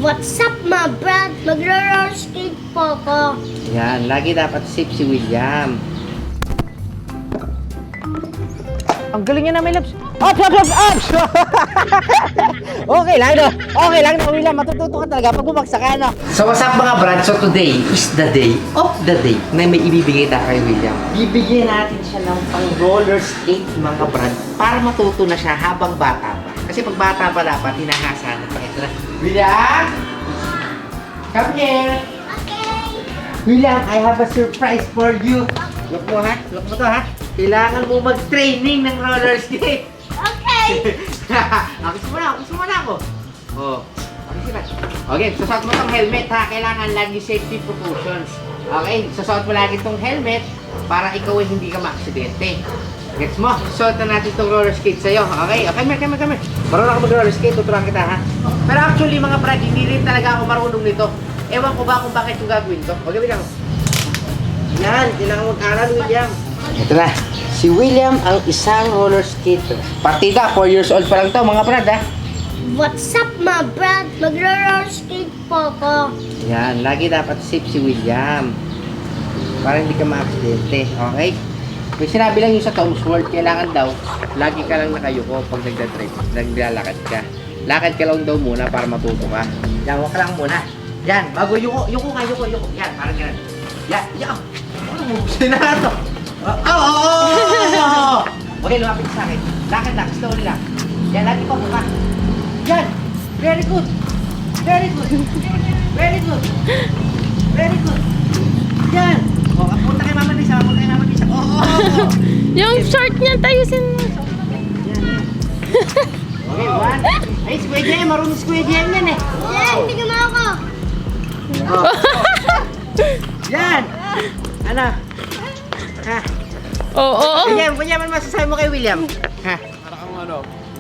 What's up, my brad? Magro-roller skate po ko. Yan, lagi dapat safe si William. Ang galing niya na, my loves. Ops! Okay lang, no? Okay lang, no, William. Matututo ka talaga pag bumagsak ka, no? So, what's up, mga brad? So, today is the day of the day na may ibibigay tayo kay William. Bibigyan natin siya ng pang roller skate, mga brad, para matuto na siya habang bata pa. Kasi pag bata pa dapat, hinahasa na pa. Ito na. William! Come here! Okay. William, I have a surprise for you. Look mo, ha? Look mo to, ha? Kailangan mo mag-training ng roller skate. Okay. Akis mo na ako. Oh, akis na. Okay, susuot mo tong helmet, ha? Kailangan lagi safety precautions. Okay, susuot mo lagi tong helmet para ikaw ay hindi ka ma-aksidente. Gets mo? Suot na natin tong roller skate sa'yo. Okay? Okay, come here. Marunong ako mag-roller skate, tuturuan kita, ha? Pero actually, mga brad, hindi rin talaga ako marunong nito. Ewan ko ba kung bakit yung gagawin to. Okay, William. Yan, kailangan mag-aral, William. Ito na. Si William ang isang roller skater. Partida, 4 years old pa lang to, mga brad, ha? What's up, my brad? Magro-roller skate po ko. Yan, lagi dapat safe si William. Para hindi ka ma-aksidente, okay? May sinabi lang yung sa Tom's World, kailangan daw, lagi ka lang nakayuko pag naglalakad ka. Lakad ka lang daw muna para matuto ka. Yan, huwag ka lang muna. Yan, bago yuko. Yan, parang ganun. Yan. Ano mo? Sinahan to. Okay, lumapit sa akin. Lakad lang, slowly lang. Yan, lagi pa buka. Yan, very good. Yan. O, punta kay Mama Lisa. Yung short niya tayo sin. Okay, one. Ay, si Kuya Jem, marunong si Kuya Jem yan eh. Yan, hindi ka ako. Oh. Yan. Ano? Ha? Oo. William, ano masasabi mo kay William? Ha?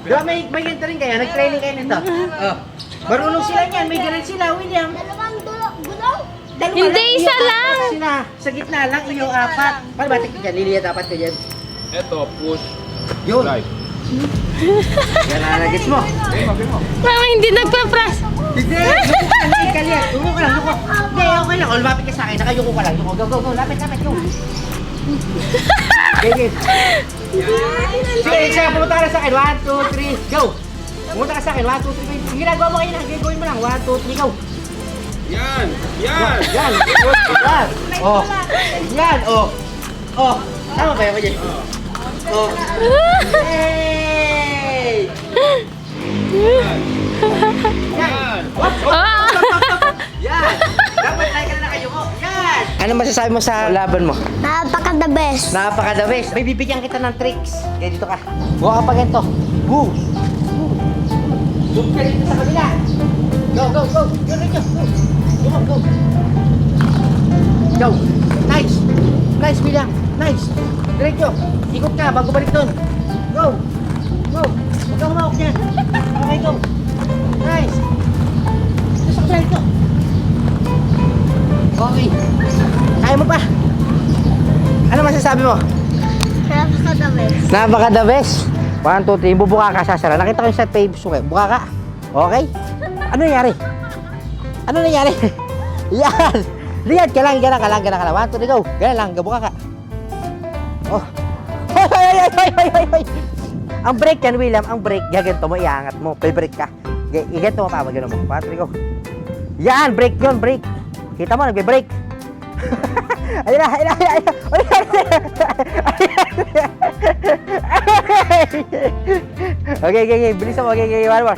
Diba may ganito rin kayo? Nag-training kayo nito? Oh. Marunong sila niyan, may ganun sila, William. Dalawang gulaw. Hindi, isa lang. Sila, sa gitna lang, iyo apat. Paano ba tignan dyan? Liliya dapat ka dyan. Eto, push, Yun. right. Yan na, nagets mo. Mama, hindi nagpa-press. Hindi, hindi kaliyan. Yuko ka lang, yuko. Hindi, okay lang. O, lumapit ka sa akin. Nakayuko ka lang. Yuko, go. Lapit, go. Okay. Sige, isa, pumunta ka na sa akin. 1, 2, 3, go. Pumunta ka sa akin. 1, 2, 3. Ginagawa mo kayo na. Gagawin mo lang. 1, 2, 3, go. Yan! Yan. Oh. Yan, oh. Oh. Tama ba yun? Oh. Hey! Yan. Yan. Dapat tayo ka na nakayuko. Yan. Ano masasabi mo sa laban mo? Napaka-the best. Napaka-the best. May bibigyan kita ng tricks. Kaya dito ka. Buka ka pa ganito. Woo! Look ka dito sa kabila. Go. Go. Nice, William. Nice. Diretso. Ikot ka bago balik doon. Go. Huwag kang humawak niyan. Okay, go. Nice. Ito sa kabila dito. Okay. Kaya mo pa. Ano masasabi mo? Napaka-the best. Napaka-the best. 1, 2, 3. Bubuka ka, sasara. Nakita ko yung sa page suke. Buka ka. Okay? Ano nangyari? Yan! Lihat ka lang. 1, 2, 3, go. Ganun lang. Buka ka. Oh. Hoy! Ang brake yan, William. Ang brake. Gaganto mo. Iangat mo. Pay-brake ka. Iganto mo pa. Magano mo. 1, 2, 3, go. Yan! Brake yun. Brake. Kita mo, nagbe-brake. Ayun na. Okay. Bilisan mo. Okay. One more.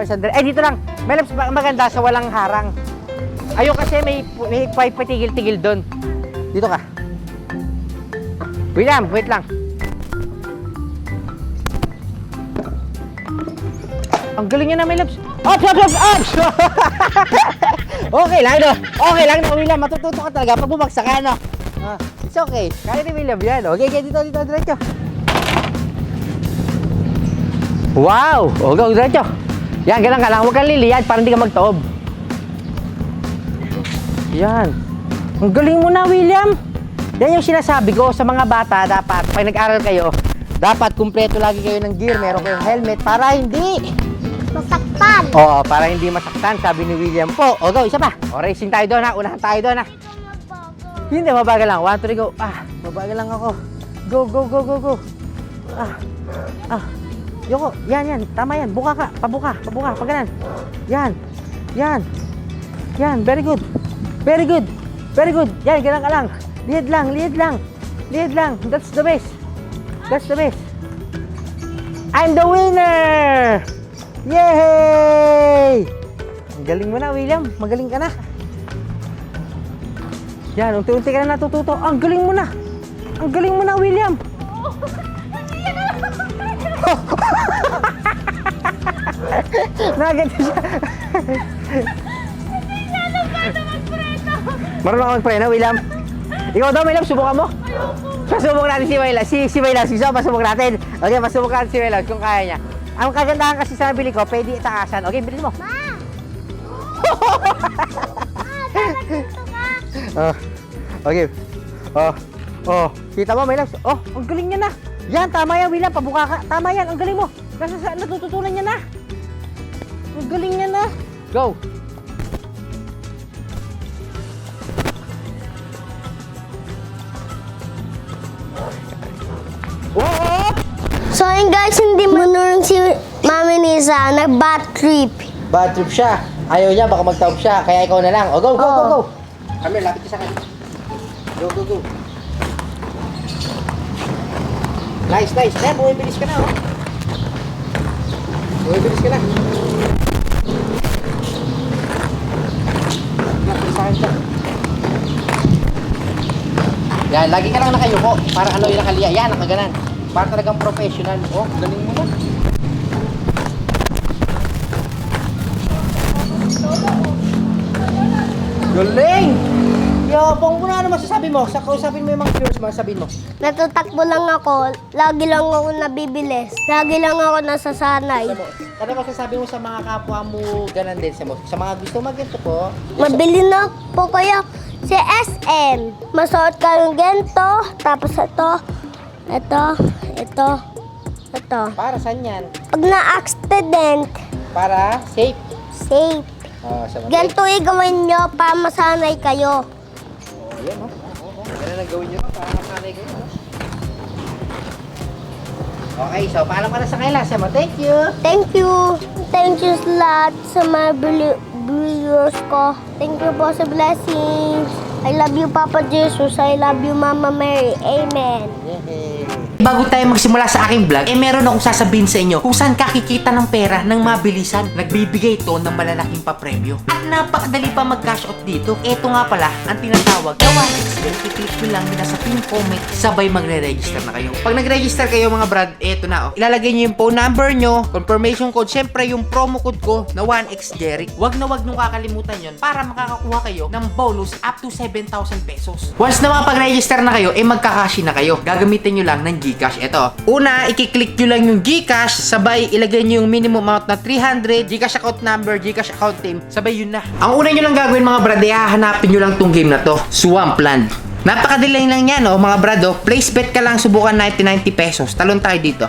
Eh, dito lang. May maganda sa walang harang. Ayun kasi may patigil-tigil doon. Dito ka. William, wait lang. Ang galing niya na, my loves. Ops! Okay lang, no, William. Matututo ka talaga pag bumagsak ka, no? It's okay. Kaya ni William yan. Okay, dito, diretso. Wow! O, go, diretso. Yan, ganun ka lang. Huwag kang liliyad para hindi ka magtoob. Yan. Ang galing mo na, William. Yan yung sinasabi ko sa mga bata. Dapat, pag nag-aral kayo, dapat kumpleto lagi kayo ng gear. Meron kayong helmet para hindi Masaktan. masaktan. Oo, para hindi masaktan, sabi ni William po. O, go, isa pa. O, racing tayo doon ha. Unahan tayo doon ha. Hindi, mabagal lang. 1, 2, go. Mabagal lang ako. Go, go, go, go, go. Yoko, yan. Tama yan. Buka ka. Pabuka. Paganan. Yan. Very good. Yan, ganun ka lang. Lead lang. That's the best. I'm the winner! Yay! Ang galing mo na, William. Magaling ka na. Yan, unti-unti ka na natututo. Ang galing mo na, William. Nagano siya. Marunong ako magpreno, William. Ikaw daw, William, subukan mo. Pasubok natin si Wayla. Si Wayla, pasubok natin. Okay, pasubok natin si Wayla kung kaya niya. Ang kagandahan kasi sa nabili ko, pwede itaasan. Okay, bilhin mo. Okay. Kita mo, Wayla? Ang galing niya na. Yan, tama yan, William. Pabuka ka. Tama yan, ang galing mo. Nasa saan natututunan niya na. Ang galing niya na. Go. So yun guys, hindi manurong si Mami Nisa, nag-bad trip. Bad trip siya. Ayaw niya, baka mag-taob siya. Kaya ikaw na lang. O, go. Kami, lapit ka sa akin. Go. Nice. Eh, bumibilis ka na, oh. Bumibilis ka na. Lapit sa akin siya. Yan, lagi ka lang nakayuko. Para ano yung nakaliya. Yan, nakaganan. Para talagang professional. Oh, galing mo na. Galing! Yabang mo na, ano masasabi mo? Kausapin mo yung mga viewers, masasabihin mo. Natutakbo lang ako, lagi lang ako nabibilis, lagi lang ako nasasanay. Ano masasabi mo sa mga kapwa mo ganan din sa mga gusto magganto po? Mabili na po kayo si SM. Masuot kayong ganito, tapos ito. Para saan yan? Pag na-accident, Para safe. safe. Sa mga Ganito i-gawin nyo para masanay kayo. Yan, oh. Ganun ang gawin nyo para masanay kayo, no? Okay, so paalam ka na sa kaila. Sama, thank you. Thank you. Thank you sa lahat sa mga viewers ko. Thank you po sa blessings. I love you, Papa Jesus. I love you, Mama Mary. Amen. Bago tayo magsimula sa aking vlog, meron akong sasabihin sa inyo kung saan kakikita ng pera ng mabilisan. Nagbibigay ito ng malalaking papremyo. At napakadali pa mag-cash out dito. Ito nga pala ang tinatawag na 1xBet. I-click nyo lang nila sa pin comment, sabay magre-register na kayo. Pag nag-register kayo mga brad, eto na, oh. Ilalagay nyo yung phone number nyo, confirmation code, syempre yung promo code ko na 1xJeric. Wag nung kakalimutan yon para makakakuha kayo ng bonus up to 7,000 pesos. Once na makapag-register na kayo, magkakashi na kayo. Gagamitin nyo lang ng GCash. Ito. Una, i-click nyo lang yung GCash, sabay ilagay nyo yung minimum amount na 300, GCash account number, GCash account name, sabay yun na. Ang una nyo lang gagawin mga brad, hahanapin nyo lang tong game na to, Swampland. Napakadali lang yan, oh, mga brad, oh. Place bet ka lang, subukan 90 pesos. Talon tayo dito.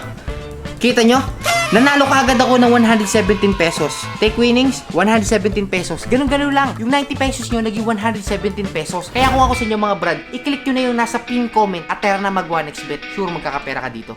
Kita nyo? Nanalo ka agad ako ng 117 pesos. Take winnings, 117 pesos. Ganun-ganun lang. Yung 90 pesos nyo, naging 117 pesos. Kaya kung ako sa inyo mga brad, i-click nyo na yung nasa pin comment at tara na mag 1xBet. Sure magkakapera ka dito.